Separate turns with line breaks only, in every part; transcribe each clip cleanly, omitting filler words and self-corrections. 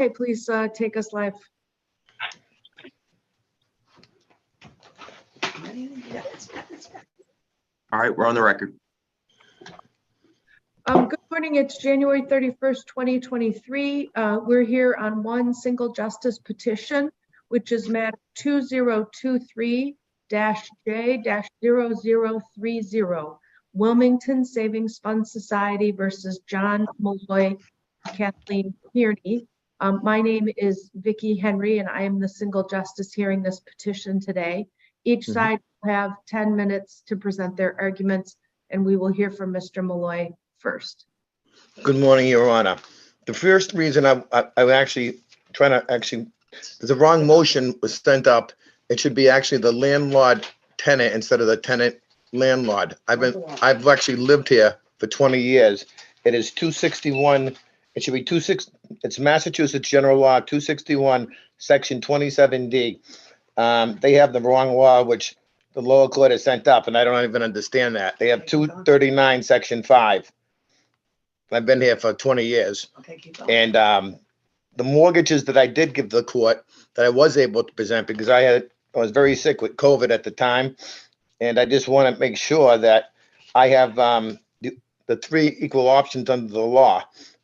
Okay, please take us live.
All right, we're on the record.
Good morning. It's January 31st, 2023. We're here on one single justice petition, which is matter 2023-J-0030, Wilmington Savings Fund Society versus John Malloy, Kathleen Kearney. My name is Vicki Henry, and I am the single justice hearing this petition today. Each side will have 10 minutes to present their arguments, and we will hear from Mr. Malloy first.
Good morning, Your Honor. The first reason I'm actually trying to the wrong motion was sent up. It should be actually the landlord tenant instead of the tenant landlord. I've actually lived here for 20 years. It is 261. It should be 26. It's Massachusetts General Law 261, Section 27D. They have the wrong law, which the lower court has sent up, and I don't even understand that. They have 239, Section 5. I've been here for 20 years. Okay, keep going. And the mortgages that I did give the court that I was able to present, because I was very sick with COVID at the time, and I just want to make sure that I have the three equal options under the law.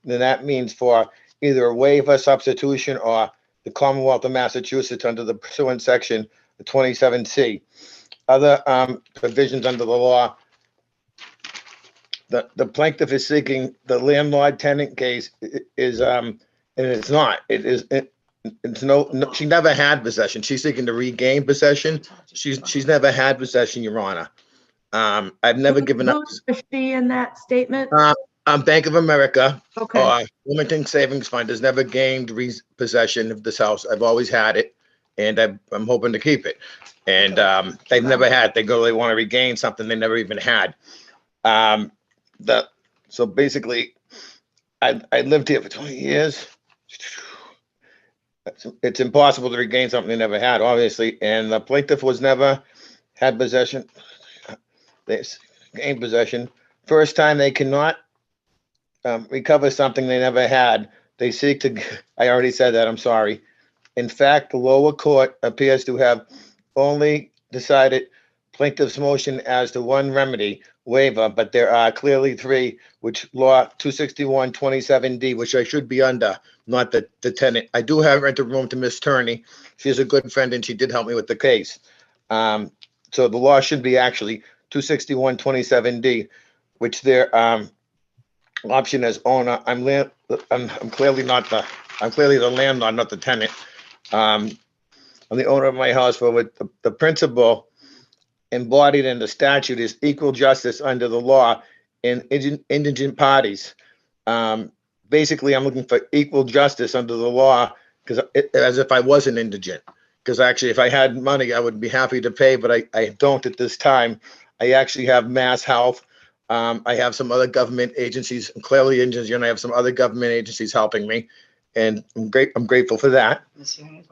And that means for either a waiver, substitution, or the Commonwealth of Massachusetts under the pursuant section, the 27C. Other provisions under the law, the plaintiff is seeking the landlord tenant case is and it's not. It's no, she never had possession. She's seeking to regain possession. She's never had possession, Your Honor. I've never given up.
Who's she in that statement?
Bank of America,
Okay.
or Wilmington Savings Fund has never gained possession of this house. I've always had it, and I'm hoping to keep it. And they've never had. They want to regain something they never even had. So basically, I lived here for 20 years. It's impossible to regain something they never had, obviously. And the plaintiff was never had possession. They gained possession. First time they cannot recover something they never had. They seek to, I already said that, I'm sorry. In fact, the lower court appears to have only decided plaintiff's motion as to one remedy, waiver, but there are clearly three, which law 261-27D, which I should be under, not the tenant. I do have rent a room to Miss Turney. She's a good friend and she did help me with the case. So the law should be actually 261-27D, which their option as owner. I'm clearly the landlord, not the tenant. I'm the owner of my house, but with the principle embodied in the statute is equal justice under the law in indigent parties. Basically, I'm looking for equal justice under the law because as if I wasn't indigent. Because actually, if I had money, I would be happy to pay, but I don't at this time. I actually have Mass Health. I have some other government agencies, clearly indigent, and I have some other government agencies helping me. And I'm grateful for that.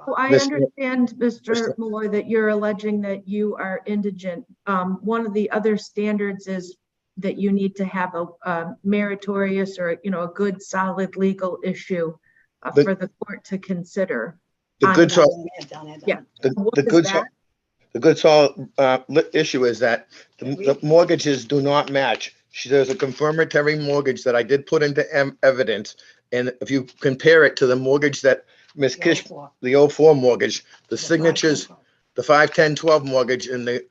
Well, I understand, Mr. Malloy, that you're alleging that you are indigent. One of the other standards is that you need to have a meritorious or a good, solid legal issue for the court to consider.
The good solid issue is that the mortgages do not match. There's a confirmatory mortgage that I did put into evidence. And if you compare it to the mortgage that Ms. Kish, the 04 mortgage, the signatures, the 5-10-12 mortgage and they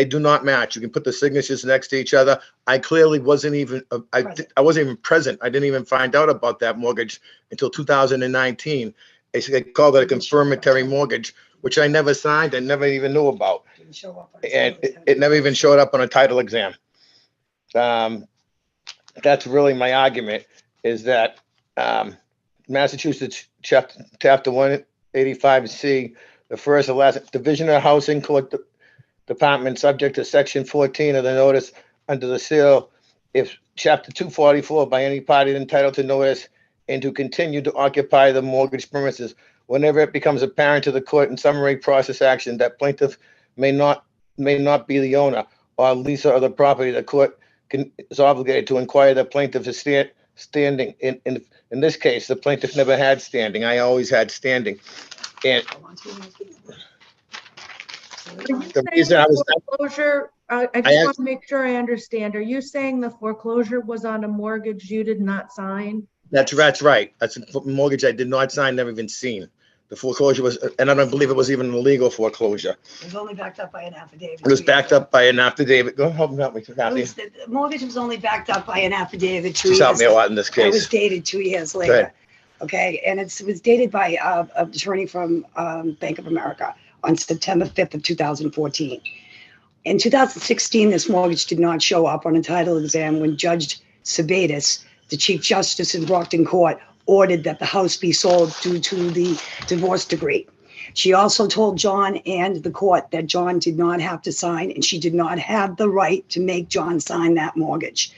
do not match. You can put the signatures next to each other. I clearly wasn't even, I wasn't even present. I didn't even find out about that mortgage until 2019. They called it a confirmatory mortgage, which I never signed and never even knew about. And it never even showed up on a title exam. That's really my argument, is that Massachusetts chapter 185C, the first and last division of housing court department, subject to section 14 of the notice under the seal, if chapter 244 by any party entitled to notice and to continue to occupy the mortgage premises whenever it becomes apparent to the court in summary process action that plaintiff may not be the owner or leaser of the property, the court is obligated to inquire the plaintiff's standing. In this case, the plaintiff never had standing. I always had standing. And
Are you
the
saying
reason I was
the foreclosure, I
I
just
asked-
want to make sure I understand. Are you saying the foreclosure was on a mortgage you did not sign?
that's right. That's a mortgage I did not sign, never even seen. The foreclosure was, and I don't believe it was even a legal foreclosure.
It was only backed up by an affidavit.
It was backed up by an affidavit. Go help me out, Kathy.
The mortgage was only backed up by an affidavit 2
She's helped
years.
me a lot in this
It was
case.
dated 2 years
ahead.
later. Okay, and it was dated by an attorney from Bank of America on September 5th of 2014. In 2016, this mortgage did not show up on a title exam when Judge Sabatis, the Chief Justice in Brockton Court, ordered that the house be sold due to the divorce decree. She also told John and the court that John did not have to sign, and she did not have the right to make John sign that mortgage.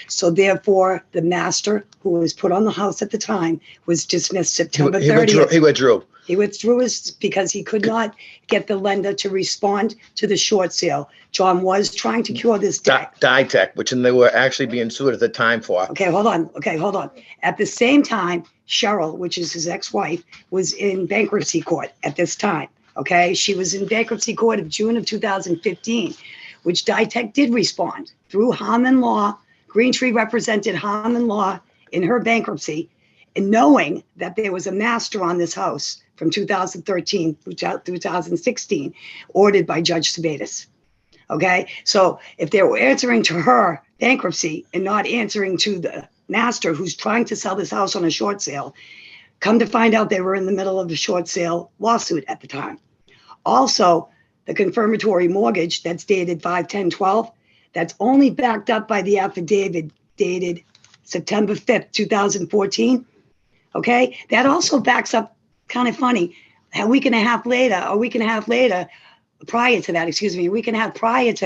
So therefore, the master, who was put on the house at the time, was dismissed September 30th.
He withdrew.
He withdrew his because he could not get the lender to respond to the short sale. John was trying to cure this debt.
Ditech, which they were actually being sued at the time for.
Okay, hold on. At the same time, Cheryl, which is his ex-wife, was in bankruptcy court at this time. Okay, she was in bankruptcy court of June of 2015, which Ditech did respond through Harmon Law. Greentree represented Harmon Law in her bankruptcy, and knowing that there was a master on this house from 2013 through 2016, ordered by Judge Sabatis. Okay, so if they were answering to her bankruptcy and not answering to the master who's trying to sell this house on a short sale, come to find out they were in the middle of a short sale lawsuit at the time. Also, the confirmatory mortgage that's dated 5/10/12, that's only backed up by the affidavit dated September 5th, 2014. Okay, that also backs up, kind of funny, a week and a half later, prior to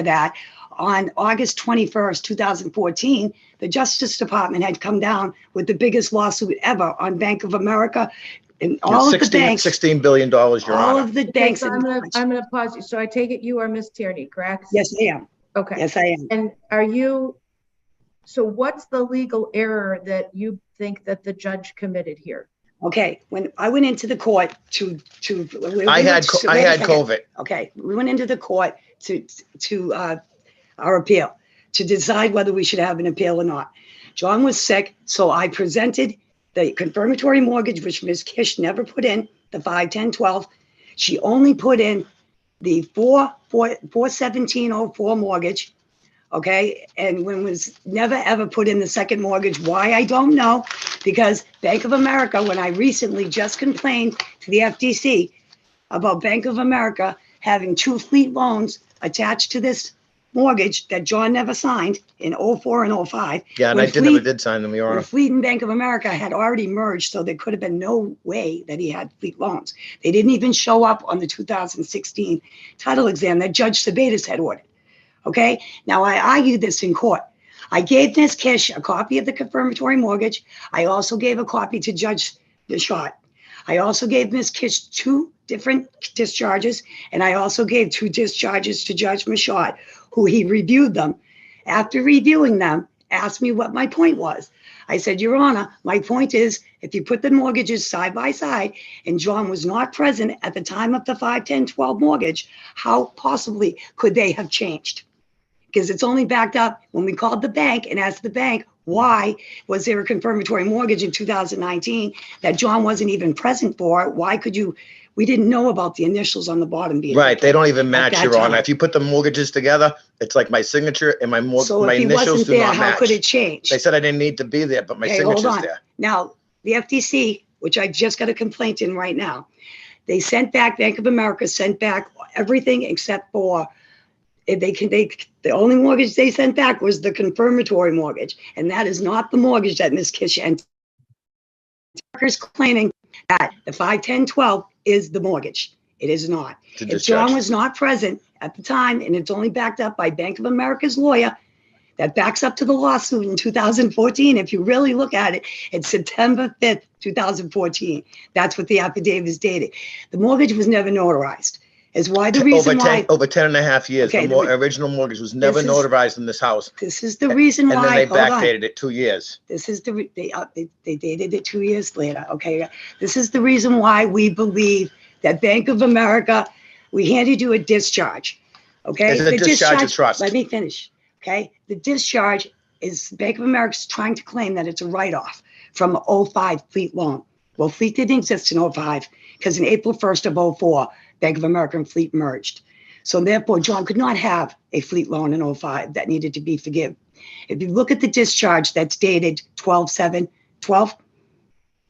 that, on August 21st, 2014, the Justice Department had come down with the biggest lawsuit ever on Bank of America and all of the banks.
$16 billion, Your
all
Honor.
of the
Okay,
banks.
so I'm gonna pause you. So I take it you are Miss Tierney, correct?
Yes, I am.
Okay.
Yes, I am.
And are you, so what's the legal error that you think that the judge committed here?
Okay, when I went into the court
I had COVID.
Okay, we went into the court to our appeal, to decide whether we should have an appeal or not. John was sick, so I presented the confirmatory mortgage, which Ms. Kish never put in, the 5/10/12. She only put in the 4/17/04 mortgage, okay? And when was never ever put in the second mortgage. Why, I don't know, because Bank of America, when I recently just complained to the FTC about Bank of America having 2 fleet loans attached to this mortgage that John never signed in 04 and 05.
Yeah, and
when
I never did sign them, Your
when
Honor.
Fleet and Bank of America had already merged, so there could have been no way that he had fleet loans. They didn't even show up on the 2016 title exam that Judge Sabatis had ordered. Okay, now I argued this in court. I gave Ms. Kish a copy of the confirmatory mortgage. I also gave a copy to Judge Michaud. I also gave Ms. Kish 2 different discharges, and I also gave 2 discharges to Judge Michaud, who he reviewed them. After reviewing them, asked me what my point was. I said, Your Honor, my point is, if you put the mortgages side by side and John was not present at the time of the 5/10/12 mortgage, how possibly could they have changed? Because it's only backed up when we called the bank and asked the bank, why was there a confirmatory mortgage in 2019 that John wasn't even present for? Why could you? We didn't know about the initials on the bottom being.
Right, they don't even match,
that
Your Honor.
time.
If you put the mortgages together, it's like my signature and my
So
my
if he
initials
wasn't
do
there,
not
how could it
match.
change?
They said I didn't need to be there, but my
Okay, hold
signature's
on.
there.
Now, the FTC, which I just got a complaint in right now, they sent back, Bank of America sent back everything except for, the only mortgage they sent back was the confirmatory mortgage. And that is not the mortgage that Ms. Kish and Tucker's claiming that the 5/10/12 is the mortgage. It is not. If John was not present at the time, and it's only backed up by Bank of America's lawyer, that backs up to the lawsuit in 2014. If you really look at it, it's September 5th, 2014. That's what the affidavit is dated. The mortgage was never notarized. is why the reason why.
Over 10 and a half years.
Okay,
The original mortgage was never
is-
notarized in this house.
This is the reason
And then
why,
they
hold on.
backdated it 2 years.
This is they dated it 2 years later, okay? This is the reason why we believe that Bank of America, we handed you a discharge, okay?
It's a
The
discharge of trust.
Let me finish, okay? The discharge is Bank of America's trying to claim that it's a write-off from '05 fleet loan. Well, fleet didn't exist in '05 because in April 1st of '04, Bank of America and fleet merged. So therefore, John could not have a fleet loan in '05 that needed to be forgiven. If you look at the discharge that's dated 12/7/12,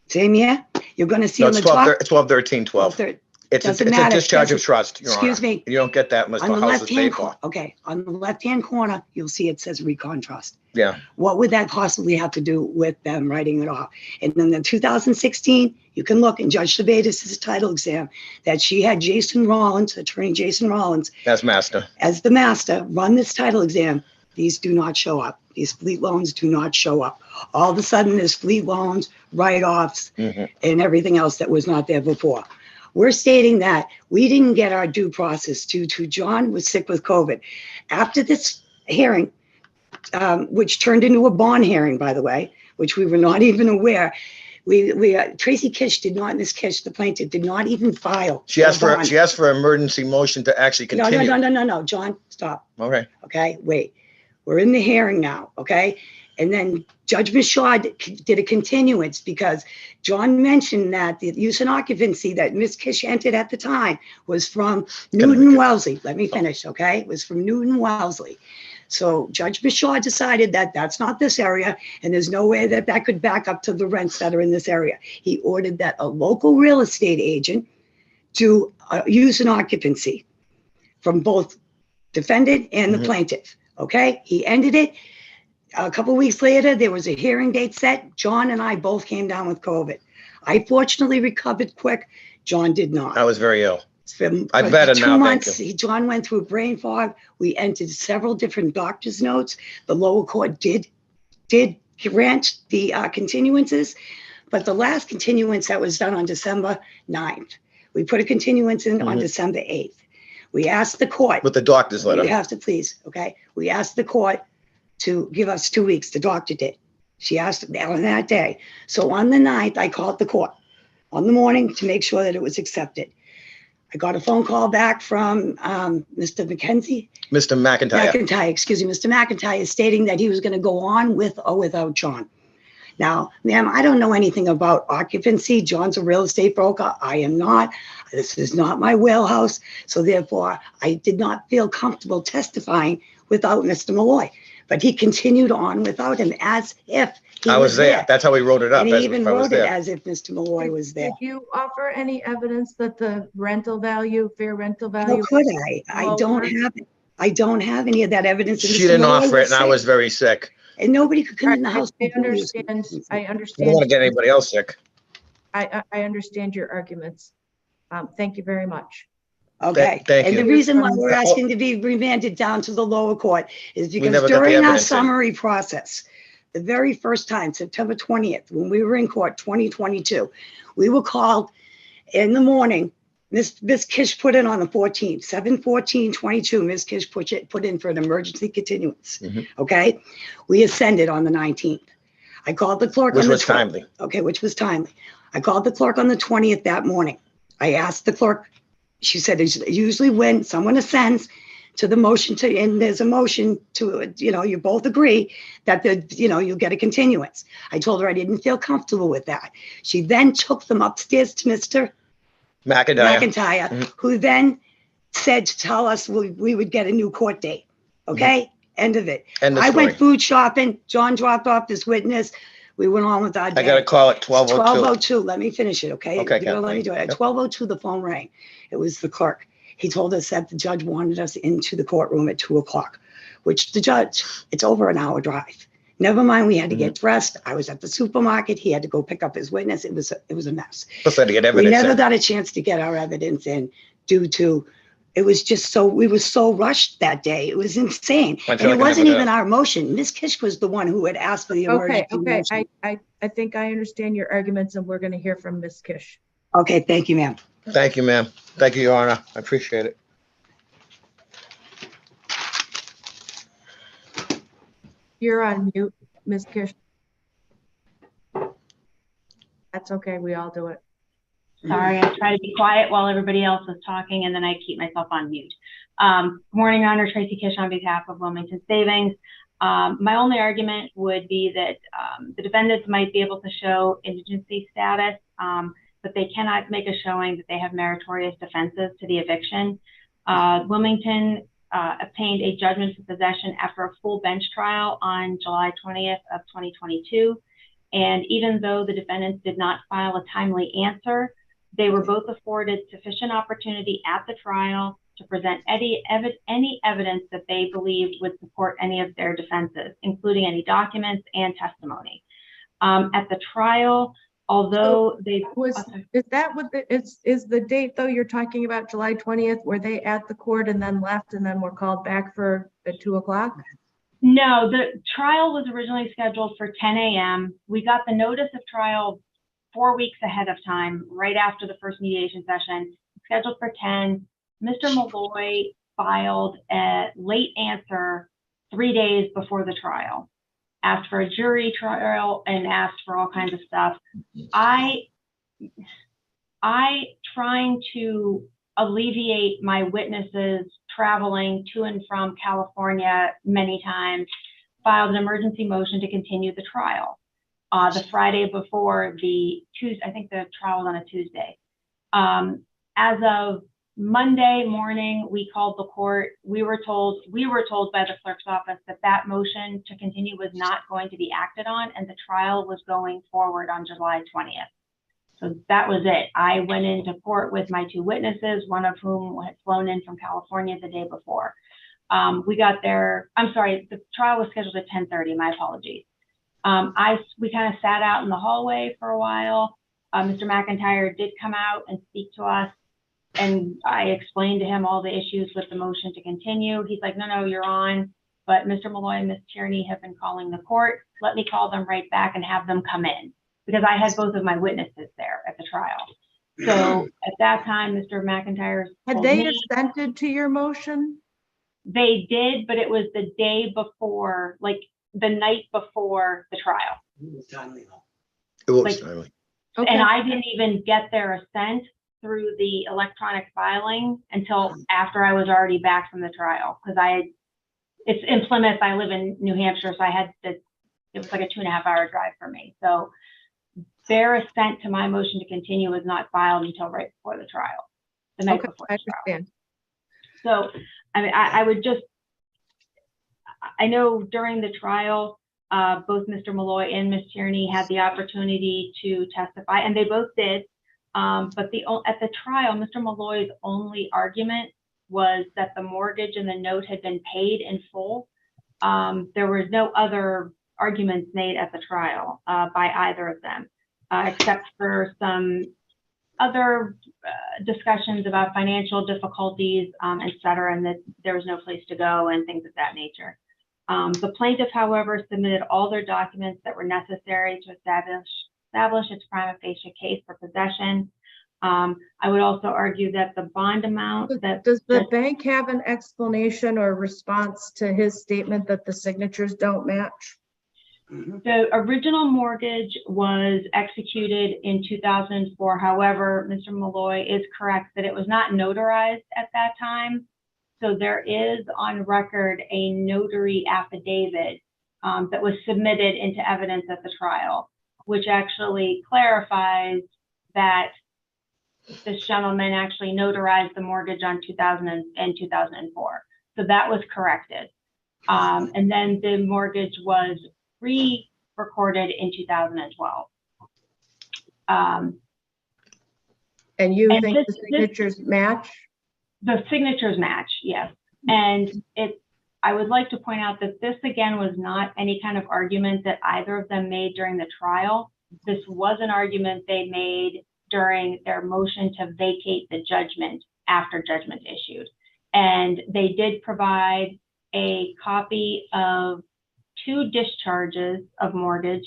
same year, you're going to see
No,
on
it's
the top.
12/13/12. It's a
Doesn't matter.
discharge of trust, Your
Excuse
Honor.
me.
You don't get that unless
On
the
the
house is
left-hand
paid for.
okay, on the left-hand corner, you'll see it says recon trust.
Yeah.
What would that possibly have to do with them writing it off? And then in 2016, you can look in Judge Sabatis' title exam that she had Jason Rollins, attorney Jason Rollins,
As master.
as the master, run this title exam. These do not show up. These fleet loans do not show up. All of a sudden, there's fleet loans, write-offs, and everything else that was not there before. We're stating that we didn't get our due process due to John was sick with COVID. After this hearing, which turned into a bond hearing, by the way, which we were not even aware, Tracy Kish did not, Ms. Kish, the plaintiff, did not even file.
She asked
a bond.
for an emergency motion to actually continue.
No, John, stop.
Okay.
Okay, wait. We're in the hearing now, okay? And then Judge Michaud did a continuance because John mentioned that the use and occupancy that Ms. Kish entered at the time was from Newton Wellesley. Let me finish, okay? It was from Newton Wellesley. So Judge Michaud decided that that's not this area and there's no way that that could back up to the rents that are in this area. He ordered that a local real estate agent do use and occupancy from both defendant and the plaintiff, okay? He ended it. A couple of weeks later, there was a hearing date set. John and I both came down with COVID. I fortunately recovered quick. John did not.
I was very ill.
I'm
better now,
2 months,
thank you.
John went through brain fog. We entered several different doctor's notes. The lower court did grant the continuances, but the last continuance that was done on December 9th, we put a continuance in on December 8th. We asked the court.
With the doctor's letter.
You have to please, okay? We asked the court to give us 2 weeks. The doctor did. She asked on that day. So on the 9th, I called the court on the morning to make sure that it was accepted. I got a phone call back from Mr. McKenzie.
Mr. McIntyre.
Mr. McIntyre stating that he was going to go on with or without John. Now, ma'am, I don't know anything about occupancy. John's a real estate broker. I am not. This is not my wheelhouse. So therefore, I did not feel comfortable testifying without Mr. Malloy. But he continued on without him as if he
was there. That's how he wrote it up.
And he
as
even
if I was
wrote it
there.
as if Mr. Malloy was there.
Did you offer any evidence that the rental value, fair rental
How
value?
could I? I don't have it. I don't have any of that evidence. And
She
Mr.
didn't
Malloy
offer it, and I
sick.
was very sick.
And nobody could come in the house.
I understand. I
I don't
understand.
want to get anybody else sick.
I understand your arguments. Thank you very much.
Okay.
Thank
And
you.
the reason why we're asking to be remanded down to the lower court is because
never got the
during our
evidence in.
summary process, the very first time, September 20th, when we were in court, 2022, we were called in the morning. Ms. Kish put in on the 14th, 7/14/22. Ms. Kish put in for an emergency continuance. Okay. We ascended on the 19th. I called the clerk
Which
on the
was
12th.
timely.
Okay, which was timely. I called the clerk on the 20th that morning. I asked the clerk, she said, usually when someone ascends to the motion to, and there's a motion to, you both agree that you'll get a continuance. I told her I didn't feel comfortable with that. She then took them upstairs to Mr. McIntyre, who then said to tell us we would get a new court date. Okay, end of it.
End of
I
story.
went food shopping. John dropped off this witness. We went on with our day.
I got a call at 12:02.
12:02. Let me finish it, okay?
Okay,
Let me do it. At
Yep.
12:02, the phone rang. It was the clerk. He told us that the judge wanted us into the courtroom at 2:00, which the judge, it's over an hour drive. Never mind, we had to get dressed. I was at the supermarket. He had to go pick up his witness. It was a mess.
Plus, I had to get
We
evidence
never
in.
got a chance to get our evidence in due to, it was just so, we were so rushed that day. It was insane.
I
And
feel
it
like I
wasn't
never
even
did.
our motion. Ms. Kish was the one who had asked for the
Okay,
emergency
okay.
motion.
I think I understand your arguments, and we're going to hear from Ms. Kish.
Okay, thank you, ma'am.
Thank you, ma'am. Thank you, Your Honor. I appreciate it.
You're on mute, Ms. Kish. That's okay, we all do it.
Sorry, I try to be quiet while everybody else is talking, and then I keep myself on mute. Good morning, Your Honor. Tracy Kish on behalf of Wilmington Savings. My only argument would be that the defendants might be able to show indigency status, but they cannot make a showing that they have meritorious defenses to the eviction. Wilmington obtained a judgment for possession after a full bench trial on July 20th of 2022. And even though the defendants did not file a timely answer, they were both afforded sufficient opportunity at the trial to present any evidence that they believed would support any of their defenses, including any documents and testimony. At the trial, although
Is that what is the date though you're talking about, July 20th? Were they at the court and then left and then were called back for at 2 o'clock?
No, the trial was originally scheduled for 10 a.m. We got the notice of trial 4 weeks ahead of time, right after the first mediation session, scheduled for 10. Mr. Malloy filed a late answer 3 days before the trial, asked for a jury trial and asked for all kinds of stuff. I trying to alleviate my witnesses traveling to and from California many times, filed an emergency motion to continue the trial. The Friday before the Tuesday, I think the trial was on a Tuesday. As of Monday morning, we called the court. We were told by the clerk's office that that motion to continue was not going to be acted on, and the trial was going forward on July 20th. So that was it. I went into court with my two witnesses, one of whom had flown in from California the day before. We got there. I'm sorry, the trial was scheduled at 10:30. My apologies. We kind of sat out in the hallway for a while. Mr. McIntyre did come out and speak to us, and I explained to him all the issues with the motion to continue. He's like, no, you're on. But Mr. Malloy and Ms. Tierney have been calling the court. Let me call them right back and have them come in, because I had both of my witnesses there at the trial. So at that time, Mr. McIntyre
Had they assented to your motion?
They did, but it was the day before, like the night before the trial.
It was timely though.
It was
Like,
timely.
Okay.
And I didn't even get their assent through the electronic filing until after I was already back from the trial, because it's in Plymouth. I live in New Hampshire, so it was like a 2.5-hour drive for me. So their assent to my motion to continue was not filed until right before the trial, the night before the trial.
I understand.
So, I mean, I know during the trial, both Mr. Malloy and Ms. Tierney had the opportunity to testify, and they both did. But at the trial, Mr. Malloy's only argument was that the mortgage and the note had been paid in full. There was no other arguments made at the trial by either of them, except for some other discussions about financial difficulties, et cetera, and that there was no place to go and things of that nature. The plaintiff, however, submitted all their documents that were necessary to establish its prima facie case for possession. I would also argue that the bond amount that—
Does the bank have an explanation or response to his statement that the signatures don't match?
The original mortgage was executed in 2004. However, Mr. Malloy is correct that it was not notarized at that time. So there is on record a notary affidavit that was submitted into evidence at the trial, which actually clarifies that this gentleman actually notarized the mortgage on 2004. So that was corrected. And then the mortgage was re-recorded in 2012.
And you think the signatures match?
The signatures match, yes. And I would like to point out that this, again, was not any kind of argument that either of them made during the trial. This was an argument they made during their motion to vacate the judgment after judgment issued. And they did provide a copy of 2 discharges of mortgage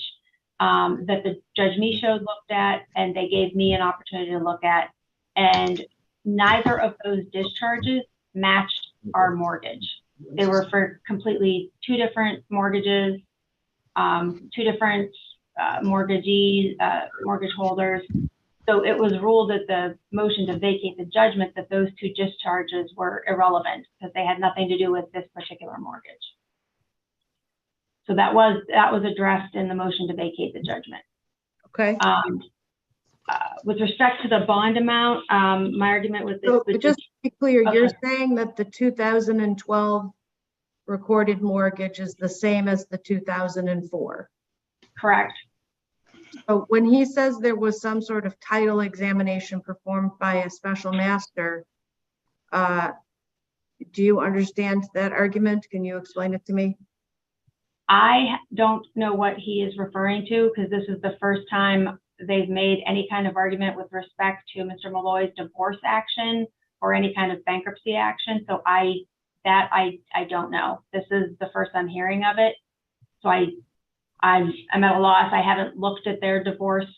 that the Judge Michaud looked at, and they gave me an opportunity to look at. and neither of those discharges matched our mortgage. They were for completely two different mortgages, two different mortgage holders. So it was ruled at the motion to vacate the judgment that those two discharges were irrelevant because they had nothing to do with this particular mortgage. So that was addressed in the motion to vacate the judgment.
Okay.
With respect to the bond amount, my argument with this.
So just to be clear,
Okay.
you're saying that the 2012 recorded mortgage is the same as the 2004?
Correct.
So when he says there was some sort of title examination performed by a special master, do you understand that argument? Can you explain it to me?
I don't know what he is referring to because this is the first time they've made any kind of argument with respect to Mr. Malloy's divorce action or any kind of bankruptcy action. So I don't know. This is the first I'm hearing of it. So I'm at a loss. I haven't looked at their divorce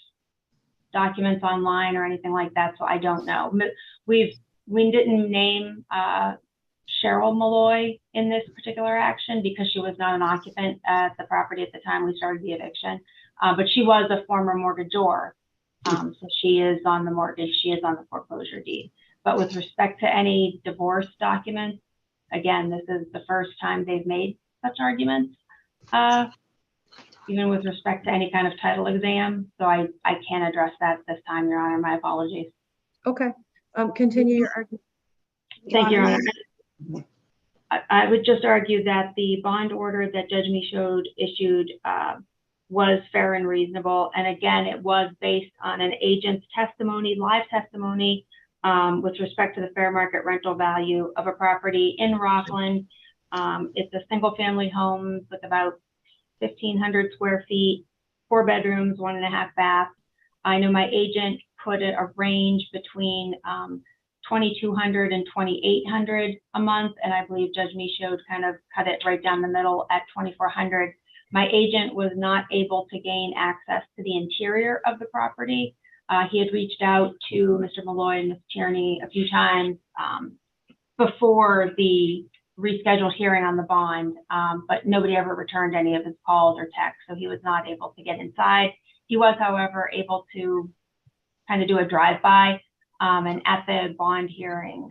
documents online or anything like that, so I don't know. We didn't name Cheryl Malloy in this particular action because she was not an occupant at the property at the time we started the eviction, but she was a former mortgagor. So she is on the mortgage, she is on the foreclosure deed. But with respect to any divorce documents, again, this is the first time they've made such arguments, even with respect to any kind of title exam. So I can't address that this time, Your Honor. My apologies.
Okay. Continue your argument.
Thank you, Your Honor. I would just argue that the bond order that Judge Michaud issued was fair and reasonable. And again, it was based on an agent's testimony, live testimony, with respect to the fair market rental value of a property in Rockland. It's a single family home with about 1,500 square feet, 4 bedrooms, 1.5 baths. I know my agent put a range between 2,200 and 2,800 a month, and I believe Judge Michaud kind of cut it right down the middle at 2,400. My agent was not able to gain access to the interior of the property. He had reached out to Mr. Malloy and Ms. Tierney a few times before the rescheduled hearing on the bond, but nobody ever returned any of his calls or texts, so he was not able to get inside. He was, however, able to kind of do a drive-by, and at the bond hearing,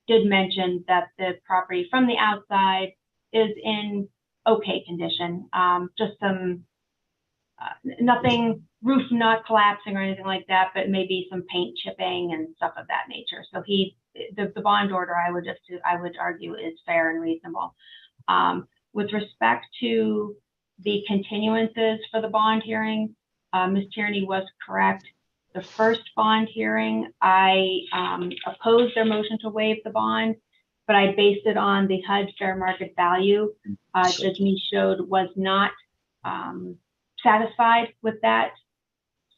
did mention that the property from the outside is in okay condition, just some, nothing, roof not collapsing or anything like that, but maybe some paint chipping and stuff of that nature. So the bond order, I would argue, is fair and reasonable. With respect to the continuances for the bond hearing, Ms. Tierney was correct. The first bond hearing, I opposed their motion to waive the bond, but I based it on the HUD fair market value. Judge Michaud was not satisfied with that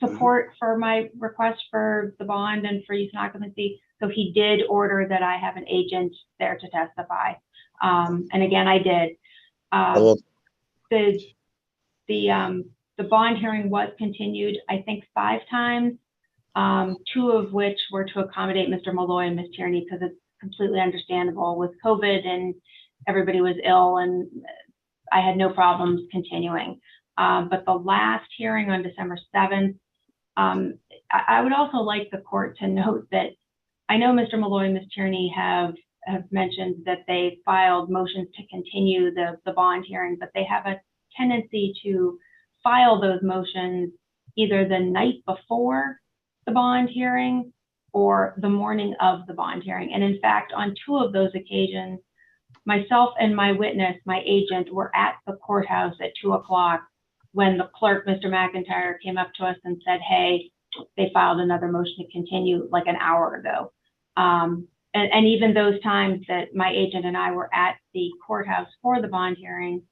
support for my request for the bond and for use and occupancy. So he did order that I have an agent there to testify. And again, I did. The bond hearing was continued, I think, 5 times, 2 of which were to accommodate Mr. Malloy and Ms. Tierney, because it's completely understandable with COVID and everybody was ill and I had no problems continuing. But the last hearing on December 7th, I would also like the court to note that I know Mr. Malloy and Ms. Tierney have mentioned that they filed motions to continue the bond hearing, but they have a tendency to file those motions either the night before the bond hearing or the morning of the bond hearing. And in fact, on 2 of those occasions, myself and my witness, my agent, were at the courthouse at 2 o'clock when the clerk, Mr. McIntyre, came up to us and said, hey, they filed another motion to continue like an hour ago. And even those times that my agent and I were at the courthouse for the bond hearing,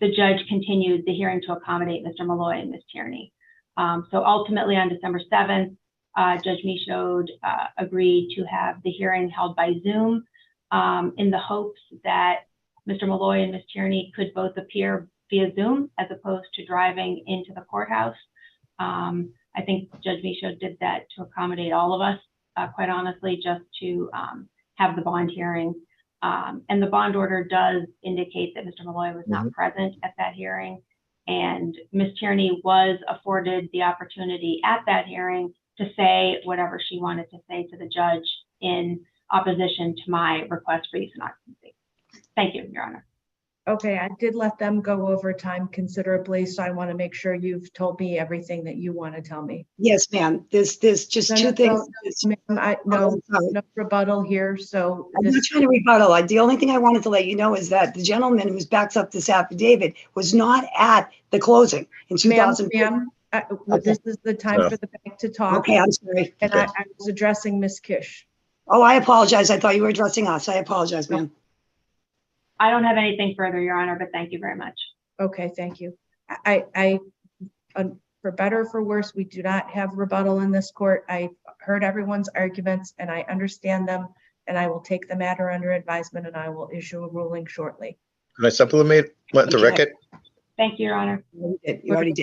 the judge continued the hearing to accommodate Mr. Malloy and Ms. Tierney. So ultimately on December 7th, Judge Michaud agreed to have the hearing held by Zoom in the hopes that Mr. Malloy and Ms. Tierney could both appear via Zoom as opposed to driving into the courthouse. I think Judge Michaud did that to accommodate all of us. quite honestly, just to have the bond hearing. And the bond order does indicate that Mr. Malloy was not present at that hearing. And Ms. Tierney was afforded the opportunity at that hearing to say whatever she wanted to say to the judge in opposition to my request for use and occupancy. Thank you, Your Honor.
Okay, I did let them go over time considerably, so I want to make sure you've told me everything that you want to tell me.
Yes, ma'am. There's just
No,
two
no,
things.
Ma'am,
Oh, I'm sorry.
no rebuttal here, so
I'm not
this,
trying to rebuttal. The only thing I wanted to let you know is that the gentleman who backs up this affidavit was not at the closing in 2000.
this is the time
No.
for the bank to talk,
Okay, I'm sorry.
and I was addressing Ms. Kish.
Oh, I apologize. I thought you were addressing us. I apologize, ma'am.
I don't have anything further, Your Honor, but thank you very much.
Okay, thank you. For better or for worse, we do not have rebuttal in this court. I heard everyone's arguments and I understand them, and I will take the matter under advisement and I will issue a ruling shortly.
Can I supplement the record?
Thank you, Your Honor.
You already did.